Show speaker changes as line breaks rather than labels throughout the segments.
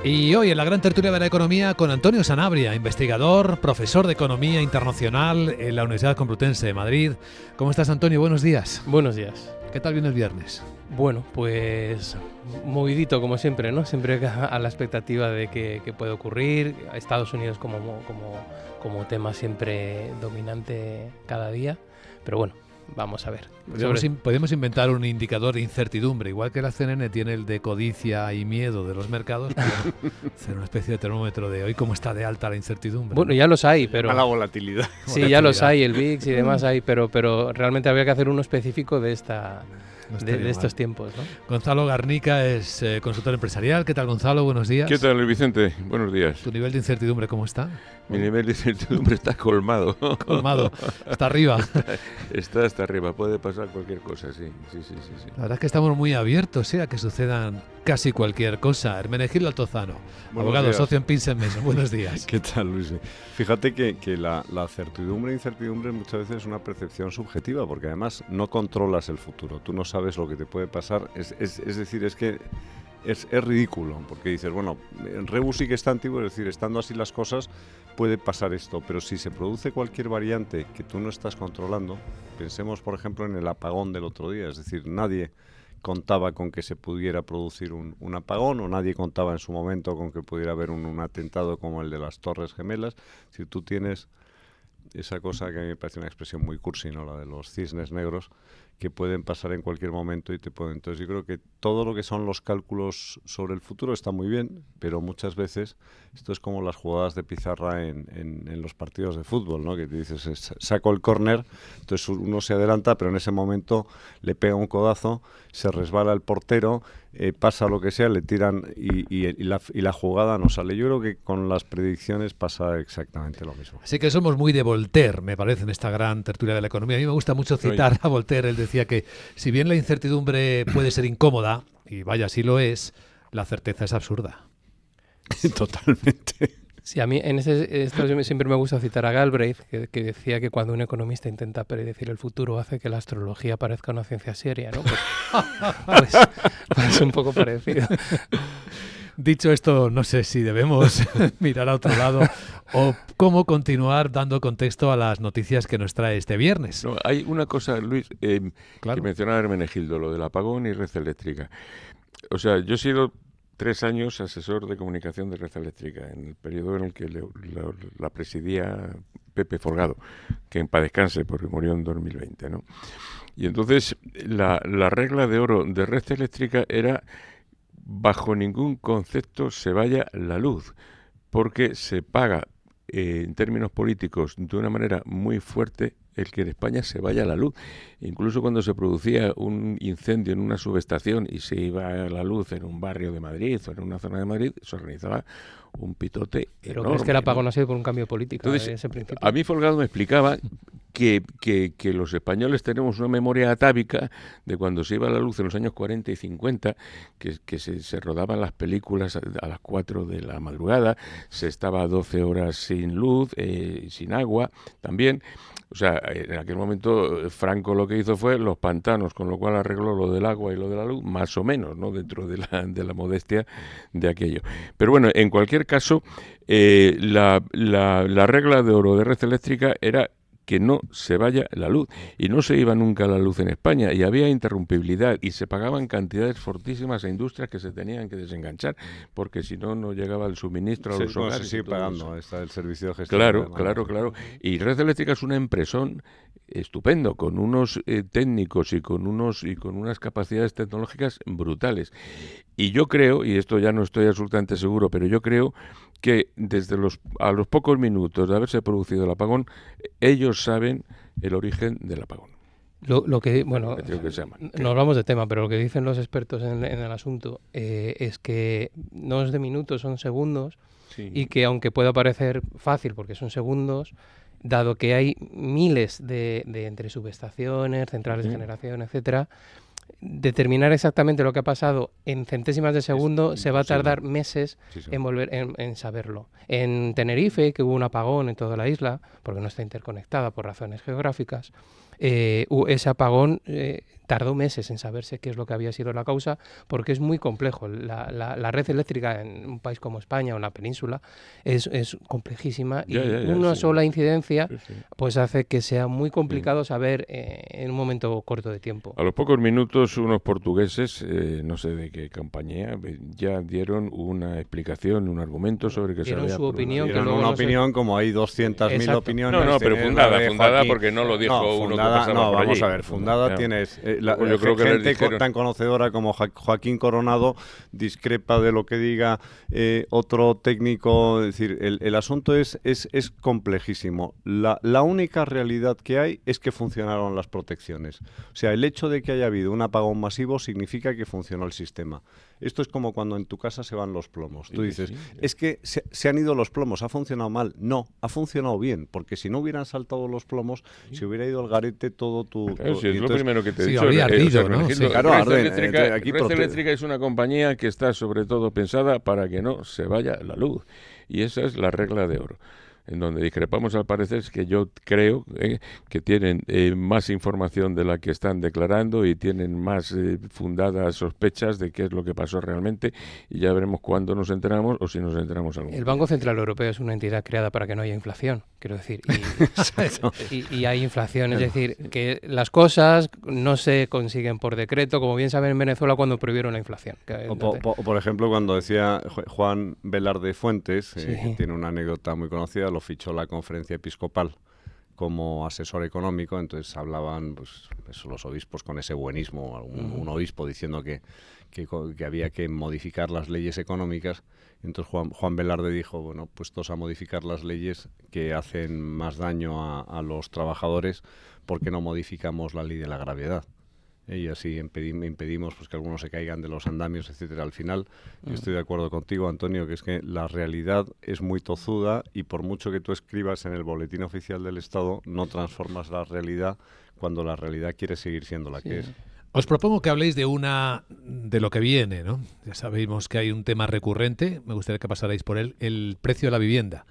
Y hoy en la gran tertulia de la economía con Antonio Sanabria, investigador, profesor de Economía Internacional en la Universidad Complutense de Madrid. ¿Cómo estás, Antonio? Buenos días.
Buenos días.
¿Qué tal viene el viernes?
Bueno, pues movidito como siempre, ¿no? Siempre a la expectativa de que puede ocurrir. Estados Unidos como tema siempre dominante cada día. Pero bueno, vamos a ver.
Podemos inventar un indicador de incertidumbre, igual que la CNN tiene el de codicia y miedo de los mercados, hacer una especie de termómetro de hoy cómo está de alta la incertidumbre.
Bueno, ya los hay, pero...
A la volatilidad.
Sí, ya los hay, el VIX y demás hay, pero realmente habría que hacer uno específico de estos tiempos, ¿no?
Gonzalo Garnica es consultor empresarial. ¿Qué tal, Gonzalo? Buenos días.
¿Qué tal, Luis Vicente? Buenos días.
¿Tu nivel de incertidumbre cómo está?
Mi nivel de incertidumbre está colmado.
Colmado. Está arriba.
Está hasta arriba. Puede pasar cualquier cosa, sí.
La verdad es que estamos muy abiertos a que sucedan casi cualquier cosa. Hermenegildo Altozano, abogado, socio en Pinsen Mason. Buenos días.
¿Qué tal, Luis? Fíjate que la certidumbre e incertidumbre muchas veces es una percepción subjetiva, porque además no controlas el futuro. Tú no sabes lo que te puede pasar. Es decir, es que es ridículo, porque dices, bueno, en rebus sí que está antiguo, es decir, estando así las cosas, puede pasar esto, pero si se produce cualquier variante que tú no estás controlando, pensemos, por ejemplo, en el apagón del otro día, es decir, nadie contaba con que se pudiera producir un apagón, o nadie contaba en su momento con que pudiera haber un atentado como el de las Torres Gemelas. Si tú tienes esa cosa que a mí me parece una expresión muy cursi, ¿no? La de los cisnes negros, que pueden pasar en cualquier momento y te pueden... Entonces yo creo que todo lo que son los cálculos sobre el futuro está muy bien, pero muchas veces esto es como las jugadas de pizarra en los partidos de fútbol, ¿no? Que te dices, saco el córner, entonces uno se adelanta, pero en ese momento le pega un codazo, se resbala el portero, pasa lo que sea, le tiran y la jugada no sale. Yo creo que con las predicciones pasa exactamente lo mismo.
Así que somos muy de Voltaire, me parece, en esta gran tertulia de la economía. A mí me gusta mucho citar a Voltaire. Él decía que si bien la incertidumbre puede ser incómoda, y vaya, así lo es, la certeza es absurda.
Totalmente.
Sí, a mí esto siempre me gusta citar a Galbraith, que decía que cuando un economista intenta predecir el futuro hace que la astrología parezca una ciencia seria, ¿no? Pues es un poco parecido.
Dicho esto, no sé si debemos mirar a otro lado o cómo continuar dando contexto a las noticias que nos trae este viernes.
No, hay una cosa, Luis,
Claro.
que mencionaba Hermenegildo, lo del apagón y red eléctrica. O sea, yo he sido 3 años asesor de comunicación de red eléctrica, en el periodo en el que la presidía Pepe Folgado, que en paz descanse porque murió en 2020, ¿no? Y entonces la regla de oro de red eléctrica era: bajo ningún concepto se vaya la luz, porque se paga en términos políticos de una manera muy fuerte el que en España se vaya la luz. Incluso cuando se producía un incendio en una subestación y se iba la luz en un barrio de Madrid o en una zona de Madrid, se organizaba un pitote
Pero
enorme,
¿crees que el apagón
¿no?
ha sido por un cambio político?
Entonces,
De ese principio?
a mí Folgado me explicaba que los españoles tenemos una memoria atávica de cuando se iba la luz en los años 40 y 50, que se rodaban las películas a las 4 de la madrugada, se estaba 12 horas sin luz, sin agua también. O sea, en aquel momento Franco lo que hizo fue los pantanos, con lo cual arregló lo del agua y lo de la luz, más o menos, ¿no? Dentro de la modestia de aquello. Pero bueno, en cualquier caso, la regla de oro de red eléctrica era que no se vaya la luz, y no se iba nunca la luz en España, y había interrumpibilidad, y se pagaban cantidades fortísimas a industrias que se tenían que desenganchar, porque si no, no llegaba el suministro a los hogares.
Se sigue pagando, está el servicio de gestión.
Claro. Y Red Eléctrica es una empresón estupendo, con unos técnicos y con unas capacidades tecnológicas brutales. Y yo creo, y esto ya no estoy absolutamente seguro, pero yo creo que a los pocos minutos de haberse producido el apagón, ellos saben el origen del apagón.
No hablamos de tema, pero lo que dicen los expertos en el asunto es que no es de minutos, son segundos, sí. Y que aunque pueda parecer fácil, porque son segundos, dado que hay miles de entre subestaciones, centrales de generación, etcétera, determinar exactamente lo que ha pasado en centésimas de segundo se va a tardar meses en saberlo. En Tenerife, que hubo un apagón en toda la isla, porque no está interconectada por razones geográficas, ese apagón tardó meses en saberse qué es lo que había sido la causa, porque es muy complejo. La red eléctrica en un país como España o en la península es complejísima y una sola incidencia pues hace que sea muy complicado saber en un momento corto de tiempo.
A los pocos minutos unos portugueses, no sé de qué compañía, ya dieron una explicación, un argumento sobre que
dieron
se había
su opinión.
Dieron una opinión, como hay 200.000 opiniones.
No, pero fundada porque no lo dijo uno que pasaba por allí.
Vamos a ver, fundada tienes...
yo creo que
gente
dijeron...
tan conocedora como Joaquín Coronado discrepa de lo que diga otro técnico. Es decir, el asunto es complejísimo. La única realidad que hay es que funcionaron las protecciones. O sea, el hecho de que haya habido un apagón masivo significa que funcionó el sistema. Esto es como cuando en tu casa se van los plomos. Tú dices, es que se han ido los plomos, ¿ha funcionado mal? No, ha funcionado bien, porque si no hubieran saltado los plomos, se hubiera ido al garete todo tu...
es lo primero que te he dicho.
Habría ardido, ¿no?
Red Eléctrica es una compañía que está sobre todo pensada para que no se vaya la luz. Y esa es la regla de oro. En donde discrepamos al parecer es que yo creo que tienen más información de la que están declarando y tienen más fundadas sospechas de qué es lo que pasó realmente, y ya veremos cuándo nos enteramos o si nos enteramos algún día.
El Banco Central Europeo es una entidad creada para que no haya inflación, quiero decir, y hay inflación, es decir, que las cosas no se consiguen por decreto, como bien saben en Venezuela cuando prohibieron la inflación.
Por ejemplo, cuando decía Juan Velarde Fuentes, tiene una anécdota muy conocida, lo fichó la Conferencia Episcopal como asesor económico, entonces hablaban pues los obispos con ese buenismo, un obispo diciendo que había que modificar las leyes económicas. Entonces Juan Velarde dijo, bueno, puestos a modificar las leyes que hacen más daño a los trabajadores, ¿por qué no modificamos la ley de la gravedad? Y así impedimos pues que algunos se caigan de los andamios, etcétera. Al final, yo estoy de acuerdo contigo, Antonio, que es que la realidad es muy tozuda y por mucho que tú escribas en el Boletín Oficial del Estado, no transformas la realidad cuando la realidad quiere seguir siendo la que es.
Os propongo que habléis de lo que viene, ¿no? Ya sabemos que hay un tema recurrente, me gustaría que pasarais por él, el precio de la vivienda.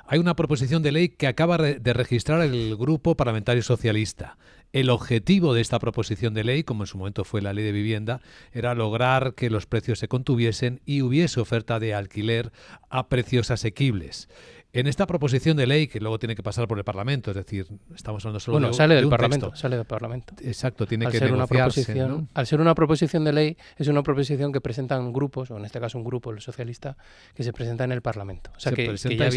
Hay una proposición de ley que acaba de registrar el Grupo Parlamentario Socialista. El objetivo de esta proposición de ley, como en su momento fue la Ley de Vivienda, era lograr que los precios se contuviesen y hubiese oferta de alquiler a precios asequibles. En esta proposición de ley, que luego tiene que pasar por el Parlamento, es decir, estamos hablando solo de
sale del
un
Parlamento,
texto.
Sale del Parlamento.
Exacto, tiene
al
que
ser
negociarse, ¿no?
Al ser una proposición de ley, es una proposición que presentan grupos, o en este caso un grupo, el socialista, que se presenta en el Parlamento. O sea,
se presenta y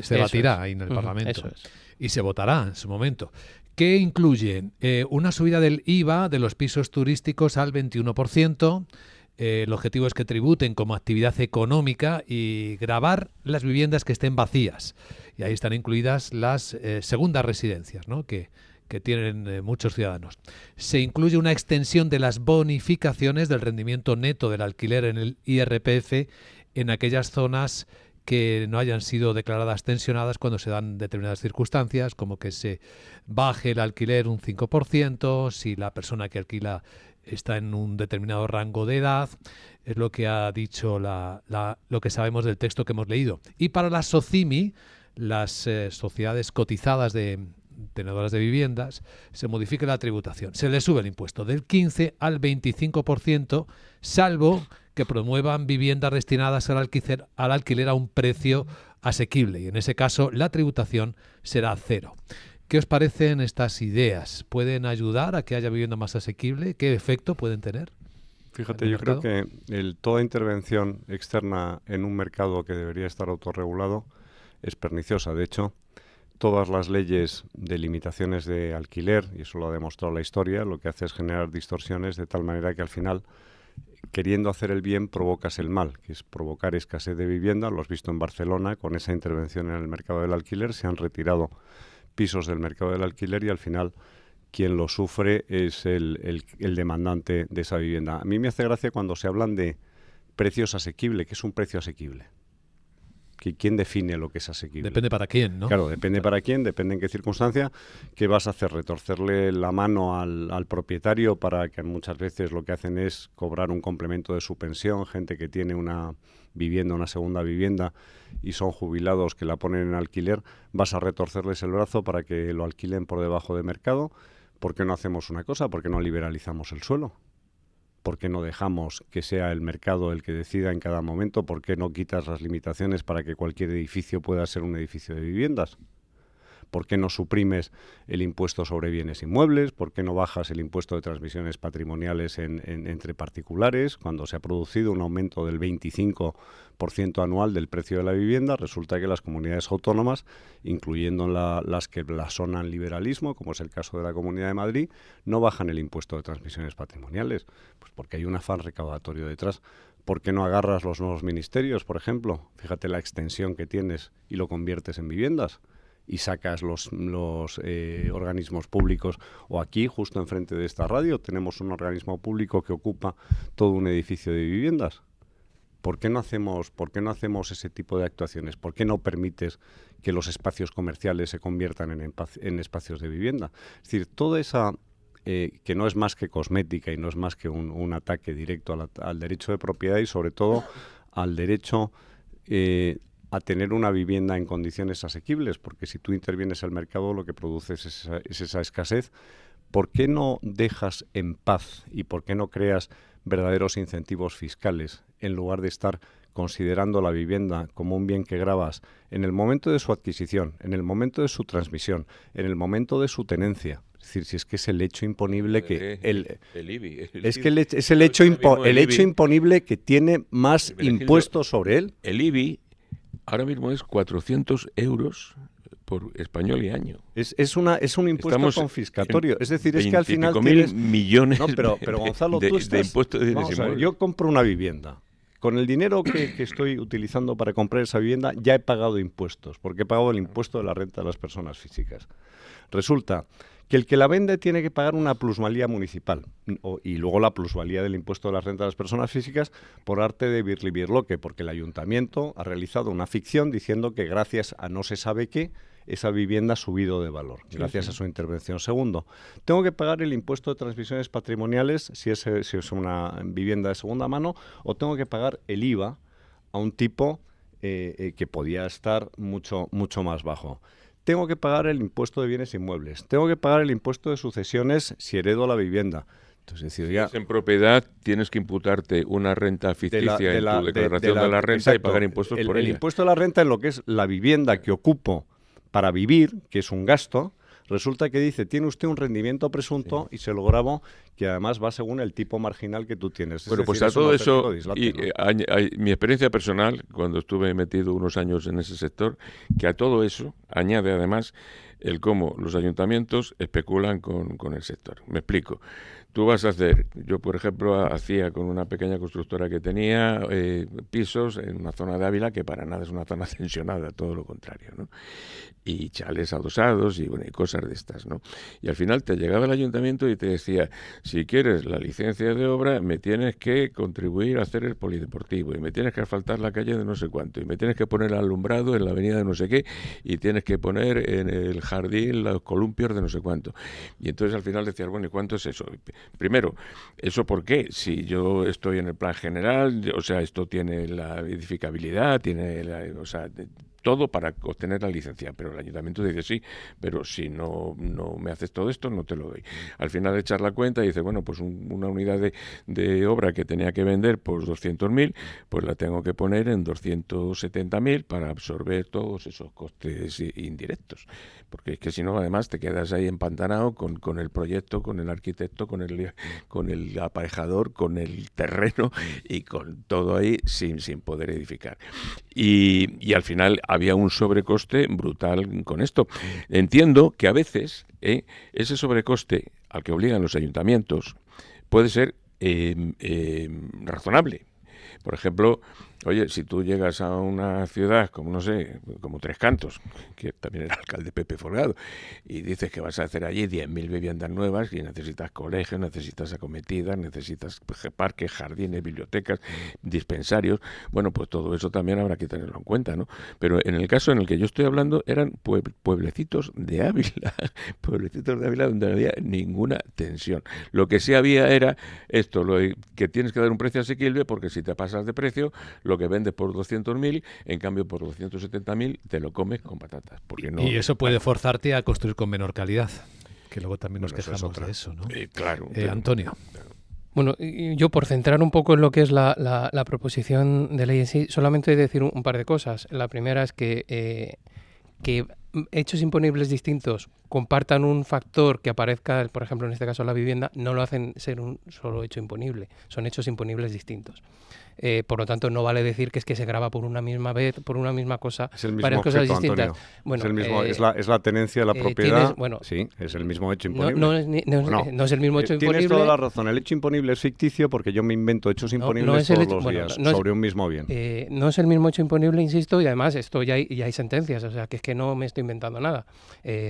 se debatirá ahí en el Parlamento.
Eso es.
Y se votará en su momento. ¿Qué incluyen? Una subida del IVA de los pisos turísticos al 21%. El objetivo es que tributen como actividad económica y gravar las viviendas que estén vacías. Y ahí están incluidas las segundas residencias, ¿no? que tienen muchos ciudadanos. Se incluye una extensión de las bonificaciones del rendimiento neto del alquiler en el IRPF en aquellas zonas que no hayan sido declaradas tensionadas cuando se dan determinadas circunstancias, como que se baje el alquiler un 5%, si la persona que alquila está en un determinado rango de edad. Es lo que ha dicho lo que sabemos del texto que hemos leído. Y para las SOCIMI, las sociedades cotizadas de tenedoras de viviendas, se modifica la tributación. Se les sube el impuesto del 15 al 25%, salvo que promuevan viviendas destinadas al alquiler a un precio asequible. Y en ese caso, la tributación será cero. ¿Qué os parecen estas ideas? ¿Pueden ayudar a que haya vivienda más asequible? ¿Qué efecto pueden tener?
Fíjate, yo creo que toda intervención externa en un mercado que debería estar autorregulado es perniciosa. De hecho, todas las leyes de limitaciones de alquiler, y eso lo ha demostrado la historia, lo que hace es generar distorsiones de tal manera que al final, queriendo hacer el bien, provocas el mal, que es provocar escasez de vivienda. Lo has visto en Barcelona, con esa intervención en el mercado del alquiler, se han retirado pisos del mercado del alquiler y al final quien lo sufre es el demandante de esa vivienda. A mí me hace gracia cuando se hablan de precios asequibles. ¿Qué es un precio asequible? ¿Quién define lo que es asequible?
Depende para quién, ¿no?
Claro, depende para quién, depende en qué circunstancia. ¿Qué vas a hacer? ¿Retorcerle la mano al propietario para que muchas veces lo que hacen es cobrar un complemento de su pensión? Gente que tiene una vivienda, una segunda vivienda y son jubilados que la ponen en alquiler. ¿Vas a retorcerles el brazo para que lo alquilen por debajo de mercado? ¿Por qué no hacemos una cosa? ¿Por qué no liberalizamos el suelo? ¿Por qué no dejamos que sea el mercado el que decida en cada momento? ¿Por qué no quitas las limitaciones para que cualquier edificio pueda ser un edificio de viviendas? ¿Por qué no suprimes el impuesto sobre bienes inmuebles? ¿Por qué no bajas el impuesto de transmisiones patrimoniales entre particulares? Cuando se ha producido un aumento del 25% anual del precio de la vivienda, resulta que las comunidades autónomas, incluyendo las que blasonan liberalismo, como es el caso de la Comunidad de Madrid, no bajan el impuesto de transmisiones patrimoniales. Pues porque hay un afán recaudatorio detrás. ¿Por qué no agarras los nuevos ministerios, por ejemplo? Fíjate la extensión que tienes y lo conviertes en viviendas. Y sacas los organismos públicos, o aquí, justo enfrente de esta radio, tenemos un organismo público que ocupa todo un edificio de viviendas. ¿Por qué no hacemos ese tipo de actuaciones? ¿Por qué no permites que los espacios comerciales se conviertan en espacios de vivienda? Es decir, toda esa, que no es más que cosmética y no es más que un ataque directo al derecho de propiedad y sobre todo al derecho a tener una vivienda en condiciones asequibles, porque si tú intervienes el mercado lo que produces es esa escasez. ¿Por qué no dejas en paz y por qué no creas verdaderos incentivos fiscales en lugar de estar considerando la vivienda como un bien que gravas en el momento de su adquisición, en el momento de su transmisión, en el momento de su tenencia? Es decir, si es que es el hecho imponible que
el IBI,
es el hecho imponible que tiene más impuestos sobre él.
El IBI ahora mismo es 400 euros por español y año.
Es un impuesto confiscatorio. Es decir, es que al final
tienes millones
pero Gonzalo,
de impuestos de bienes inmuebles.
Yo compro una vivienda. Con el dinero que estoy utilizando para comprar esa vivienda ya he pagado impuestos, porque he pagado el impuesto de la renta de las personas físicas. Resulta que el que la vende tiene que pagar una plusvalía municipal y luego la plusvalía del impuesto de la renta de las personas físicas por arte de birlibirloque, porque el ayuntamiento ha realizado una ficción diciendo que gracias a no se sabe qué, esa vivienda ha subido de valor, gracias a su intervención. Segundo, tengo que pagar el impuesto de transmisiones patrimoniales si es una vivienda de segunda mano, o tengo que pagar el IVA a un tipo que podía estar mucho más bajo. Tengo que pagar el impuesto de bienes inmuebles, tengo que pagar el impuesto de sucesiones si heredo la vivienda. Entonces,
si es en propiedad, tienes que imputarte una renta ficticia en tu declaración de la renta, exacto, y pagar impuestos por ella.
El impuesto de la renta en lo que es la vivienda que ocupo para vivir, que es un gasto, resulta que dice, tiene usted un rendimiento presunto, sí, y se lo grabo, que además va según el tipo marginal que tú tienes.
Bueno, pues a todo eso, mi experiencia personal, cuando estuve metido unos años en ese sector, que a todo eso añade además el cómo los ayuntamientos especulan con el sector. Me explico. Tú vas a hacer, yo por ejemplo hacía con una pequeña constructora que tenía pisos en una zona de Ávila que para nada es una zona tensionada, todo lo contrario, ¿no? Y chales adosados y bueno, y cosas de estas, ¿no? Y al final te llegaba el ayuntamiento y te decía, si quieres la licencia de obra, me tienes que contribuir a hacer el polideportivo, y me tienes que asfaltar la calle de no sé cuánto, y me tienes que poner alumbrado en la avenida de no sé qué, y tienes que poner en el jardín los columpios de no sé cuánto. Y entonces al final decías, bueno, ¿y cuánto es eso? Primero, ¿eso por qué? Si yo estoy en el plan general, o sea, esto tiene la edificabilidad, tiene todo para obtener la licencia, pero el ayuntamiento dice sí, pero si no me haces todo esto, no te lo doy. Al final echar la cuenta y dice, bueno, pues una unidad de obra que tenía que vender por 200.000, pues la tengo que poner en 270.000 para absorber todos esos costes indirectos, porque es que si no, además te quedas ahí empantanado con el proyecto, con el arquitecto, con el aparejador, con el terreno y con todo ahí sin poder edificar. Y al final había un sobrecoste brutal con esto. Entiendo que a veces ese sobrecoste al que obligan los ayuntamientos puede ser razonable. Por ejemplo, oye, si tú llegas a una ciudad como, no sé, como Tres Cantos, que también era alcalde Pepe Folgado, y dices que vas a hacer allí 10.000 viviendas nuevas y necesitas colegios, necesitas acometidas, necesitas parques, jardines, bibliotecas, dispensarios, bueno, pues todo eso también habrá que tenerlo en cuenta, ¿no? Pero en el caso en el que yo estoy hablando eran pueblecitos de Ávila, donde no había ninguna tensión. Lo que sí había era esto, que tienes que dar un precio asequible, porque si te pasas de precio, lo que vendes por 200.000, en cambio por 270.000 te lo comes con patatas. Porque no,
y eso puede forzarte a construir con menor calidad. Que luego también nos quejamos de eso, ¿no?
Claro.
Antonio.
Bueno, y yo por centrar un poco en lo que es la proposición de ley en sí, solamente decir un par de cosas. La primera es que hechos imponibles distintos compartan un factor que aparezca, por ejemplo, en este caso la vivienda, no lo hacen ser un solo hecho imponible, son hechos imponibles distintos. Por lo tanto, no vale decir que es que se grava por una misma vez, por una misma cosa,
es el mismo
varias
objeto,
cosas distintas.
Antonio.
Bueno,
es el mismo, es la tenencia de la propiedad. Sí, es el mismo hecho imponible.
No es el mismo hecho imponible.
Tienes toda la razón. El hecho imponible es ficticio porque yo me invento hechos imponibles todos los días sobre un mismo bien.
No es el mismo hecho imponible, insisto, y además esto ya hay sentencias, o sea que es que no me estoy inventando nada.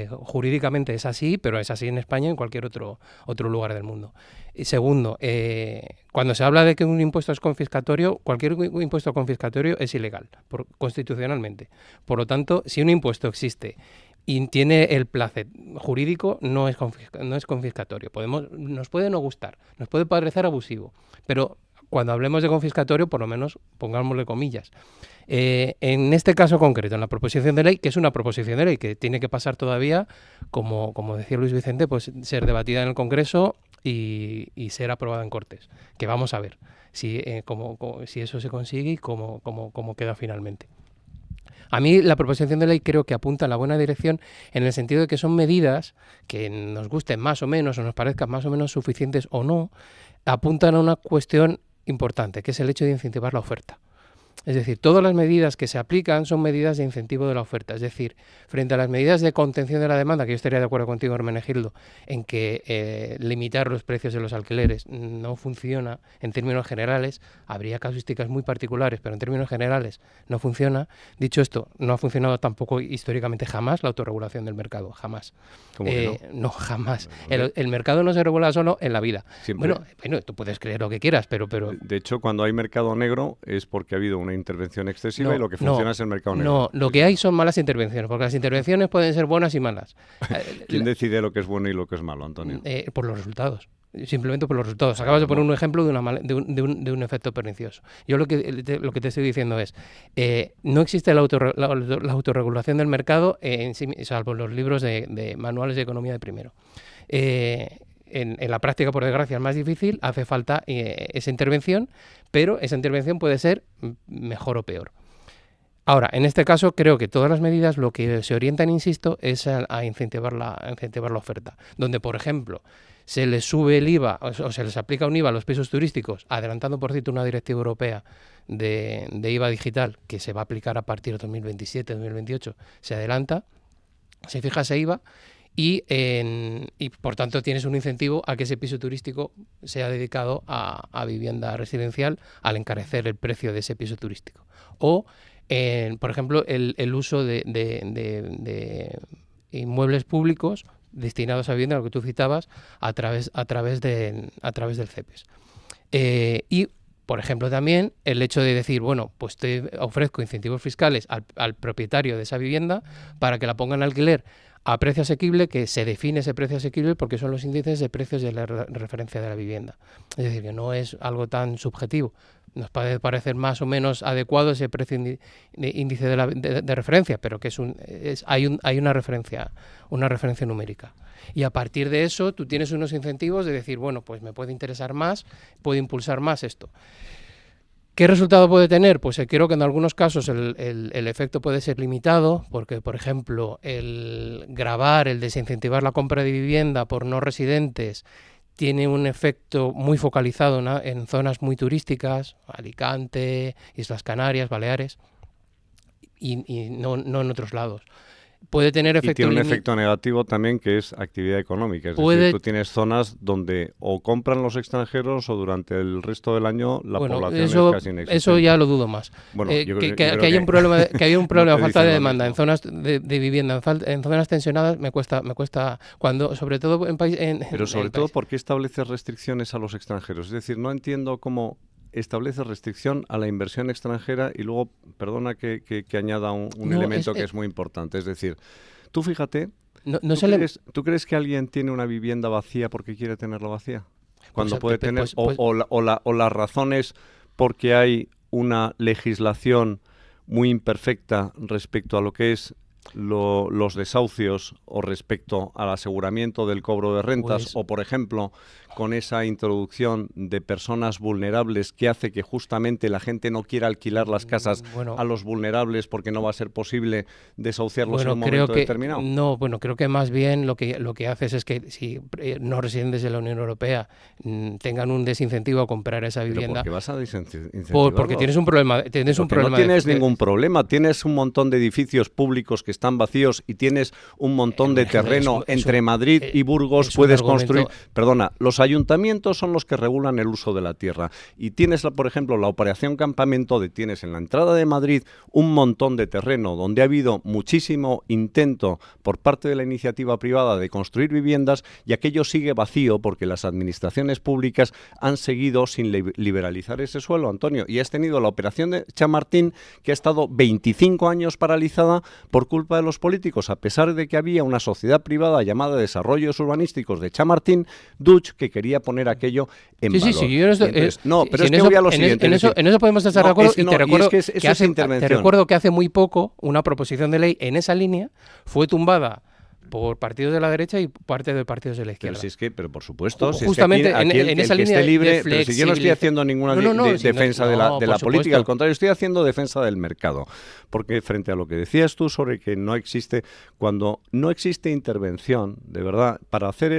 Jurídicamente es así, pero es así en España y en cualquier otro lugar del mundo. Y segundo, cuando se habla de que un impuesto es confiscatorio, cualquier impuesto confiscatorio es ilegal constitucionalmente. Por lo tanto, si un impuesto existe y tiene el placet jurídico, no es confiscatorio. Nos puede no gustar, nos puede parecer abusivo, pero cuando hablemos de confiscatorio, por lo menos pongámosle comillas. En este caso concreto, en la proposición de ley, que es una proposición de ley que tiene que pasar todavía, como decía Luis Vicente, pues ser debatida en el Congreso y ser aprobada en Cortes, que vamos a ver si eso se consigue y cómo queda finalmente. A mí la proposición de ley creo que apunta a la buena dirección en el sentido de que son medidas que nos gusten más o menos o nos parezcan más o menos suficientes o no, apuntan a una cuestión importante, que es el hecho de incentivar la oferta. Es decir, todas las medidas que se aplican son medidas de incentivo de la oferta. Es decir, frente a las medidas de contención de la demanda, que yo estaría de acuerdo contigo, Hermenegildo, en que limitar los precios de los alquileres no funciona en términos generales, habría casuísticas muy particulares, pero en términos generales no funciona. Dicho esto, no ha funcionado tampoco históricamente jamás la autorregulación del mercado, jamás.
¿Cómo que no?
No, jamás. El mercado no se regula solo en la vida.
Siempre.
Bueno, tú puedes creer lo que quieras, pero...
De hecho, cuando hay mercado negro es porque ha habido una intervención excesiva y lo que funciona es el mercado negro.
No, lo que hay son malas intervenciones, porque las intervenciones pueden ser buenas y malas.
¿Quién decide lo que es bueno y lo que es malo, Antonio?
Por los resultados. Simplemente por los resultados. Acabas de poner un ejemplo de un efecto pernicioso. Yo lo que te estoy diciendo es, no existe la autorregulación del mercado, salvo en los libros de manuales de economía de primero. En la práctica, por desgracia, es más difícil, hace falta esa intervención, pero esa intervención puede ser mejor o peor. Ahora, en este caso, creo que todas las medidas lo que se orientan, insisto, es a incentivar la oferta. Donde, por ejemplo, se les sube el IVA o se les aplica un IVA a los pisos turísticos, adelantando, por cierto, una directiva europea de IVA digital que se va a aplicar a partir de 2027-2028, se adelanta, se fija ese IVA y por tanto tienes un incentivo a que ese piso turístico sea dedicado a vivienda residencial al encarecer el precio de ese piso turístico. O, por ejemplo, el uso de inmuebles públicos destinados a vivienda, lo que tú citabas, a través del CEPES. Y, por ejemplo, también el hecho de decir, bueno, pues te ofrezco incentivos fiscales al propietario de esa vivienda para que la ponga en alquiler a precio asequible, que se define ese precio asequible porque son los índices de precios de la referencia de la vivienda. Es decir, que no es algo tan subjetivo. Nos puede parecer más o menos adecuado ese precio índice de referencia, pero que hay una referencia numérica. Y a partir de eso tú tienes unos incentivos de decir, bueno, pues me puede interesar más, puede impulsar más esto. ¿Qué resultado puede tener? Pues creo que en algunos casos el efecto puede ser limitado, porque, por ejemplo, el gravar, el desincentivar la compra de vivienda por no residentes tiene un efecto muy focalizado en zonas muy turísticas, Alicante, Islas Canarias, Baleares, y no en otros lados. Puede tener efecto...
Y tiene un efecto negativo también, que es actividad económica. Es decir, tú tienes zonas donde o compran los extranjeros o durante el resto del año la población es casi inexistente.
Eso ya lo dudo más.
Bueno,
que haya un problema, no falta de demanda en zonas de vivienda, en zonas tensionadas, me cuesta cuando, sobre todo en países...
Pero sobre todo, ¿por qué estableces restricciones a los extranjeros? Es decir, no entiendo cómo establece restricción a la inversión extranjera y luego, perdona que añada un elemento que es muy importante. Es decir, tú fíjate, ¿tú crees que alguien tiene una vivienda vacía porque quiere tenerla vacía? Cuando puede tener, o las razones porque hay una legislación muy imperfecta respecto a lo que es los desahucios o respecto al aseguramiento del cobro de rentas,
Pues,
o por ejemplo con esa introducción de personas vulnerables que hace que justamente la gente no quiera alquilar las casas a los vulnerables porque no va a ser posible desahuciarlos en un momento determinado?
No, bueno, creo que más bien lo que haces es que si no residentes de la Unión Europea tengan un desincentivo a comprar esa vivienda.
¿Por qué vas a desincentivarlo?
Porque tienes un problema.
No tienes ningún problema. Tienes un montón de edificios públicos que están vacíos y tienes un montón de terreno entre Madrid y Burgos. Puedes construir. Perdona, los ayuntamientos son los que regulan el uso de la tierra. Y tienes, por ejemplo, la operación Campamento, tienes en la entrada de Madrid un montón de terreno donde ha habido muchísimo intento por parte de la iniciativa privada de construir viviendas y aquello sigue vacío porque las administraciones públicas han seguido sin liberalizar ese suelo, Antonio. Y has tenido la operación de Chamartín, que ha estado 25 años paralizada por culpa de los políticos, a pesar de que había una sociedad privada llamada Desarrollos Urbanísticos de Chamartín, Dutch, que quería poner aquello en valor.
Sí, yo no estoy,
pero es que voy a lo siguiente.
En eso podemos estar de acuerdo, y te recuerdo que hace muy poco una proposición de ley en esa línea fue tumbada por partidos de la derecha y parte de partidos de la izquierda.
Pero por supuesto,
justamente
en esa línea esté libre, pero si yo no estoy haciendo ninguna defensa de la política, al contrario, estoy haciendo defensa del mercado. Porque frente a lo que decías tú sobre que no existe, cuando no existe intervención, de verdad, para hacer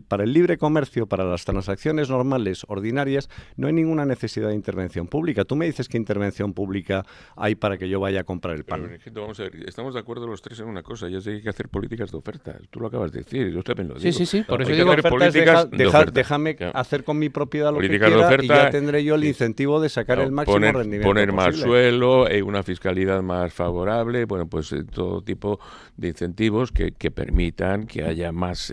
para el libre comercio, para las transacciones normales, ordinarias, no hay ninguna necesidad de intervención pública. Tú me dices qué intervención pública hay para que yo vaya a comprar el pan.
Pero, vamos a ver, estamos de acuerdo los tres en una cosa, y es que hay que hacer políticas de oferta. Tú lo acabas de decir, yo también lo digo.
Sí, por eso
digo políticas de oferta. Déjame hacer con mi propiedad lo que quiera y ya tendré yo el incentivo de sacar el máximo rendimiento
poner más
posible.
Suelo, una fiscalidad más favorable, pues todo tipo de incentivos que permitan que haya más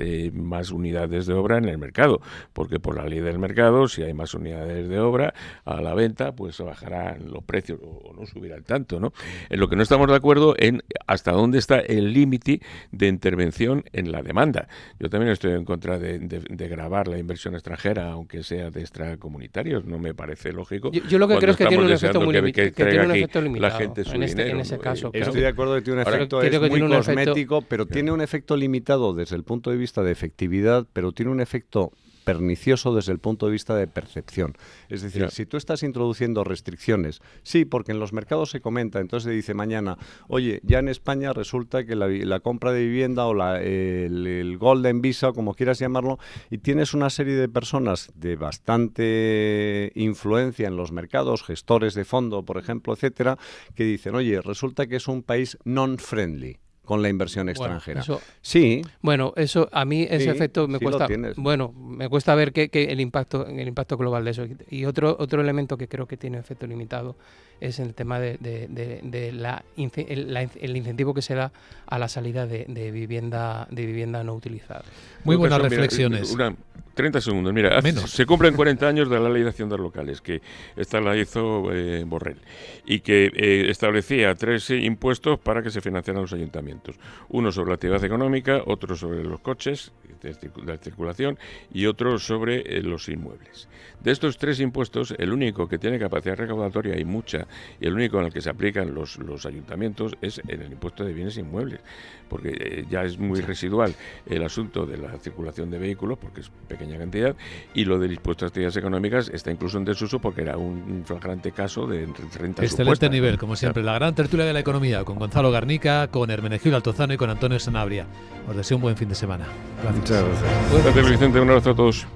unidades de obra en el mercado, porque por la ley del mercado, si hay más unidades de obra a la venta, pues bajarán los precios o no subirán tanto, ¿no? En lo que no estamos de acuerdo en hasta dónde está el límite de intervención en la demanda. Yo también estoy en contra de gravar la inversión extranjera, aunque sea de extracomunitarios, no me parece lógico.
Yo lo que creo es que tiene un efecto muy limitado.
La gente su dinero,
en ese caso.
Estoy de acuerdo que tiene un efecto muy cosmético, pero tiene un efecto limitado desde el punto de vista de efectividad, pero tiene un efecto pernicioso desde el punto de vista de percepción. Es decir, si tú estás introduciendo restricciones, sí, porque en los mercados se comenta, entonces se dice mañana, oye, ya en España resulta que la compra de vivienda o el Golden Visa, o como quieras llamarlo, y tienes una serie de personas de bastante influencia en los mercados, gestores de fondo, por ejemplo, etcétera, que dicen, oye, resulta que es un país non-friendly con la inversión extranjera. Sí.
Bueno, eso a mí ese efecto me cuesta. Me cuesta ver que el impacto global de eso. Y otro elemento que creo que tiene efecto limitado es el tema de el incentivo que se da a la salida de vivienda no utilizada.
Muy buenas reflexiones.
30 segundos. Mira, se cumplen 40 años de la Ley de Haciendas Locales, que esta la hizo Borrell, y que establecía 3 impuestos para que se financiaran los ayuntamientos. Uno sobre la actividad económica, otro sobre los coches, de circulación, y otro sobre los inmuebles. De estos 3 impuestos, el único que tiene capacidad recaudatoria, hay mucha, y el único en el que se aplican los ayuntamientos es en el impuesto de bienes inmuebles, porque ya es muy residual el asunto de la circulación de vehículos, porque es pequeña cantidad, y lo del impuesto a actividades económicas está incluso en desuso porque era un flagrante caso de renta
Excelente
supuesta.
Nivel, como siempre. La gran tertulia de la economía con Gonzalo Garnica, con Hermenegildo Altozano y con Antonio Sanabria. Os deseo un buen fin de semana. Gracias.
Muchas gracias.
Gracias, Vicente. Un abrazo a todos.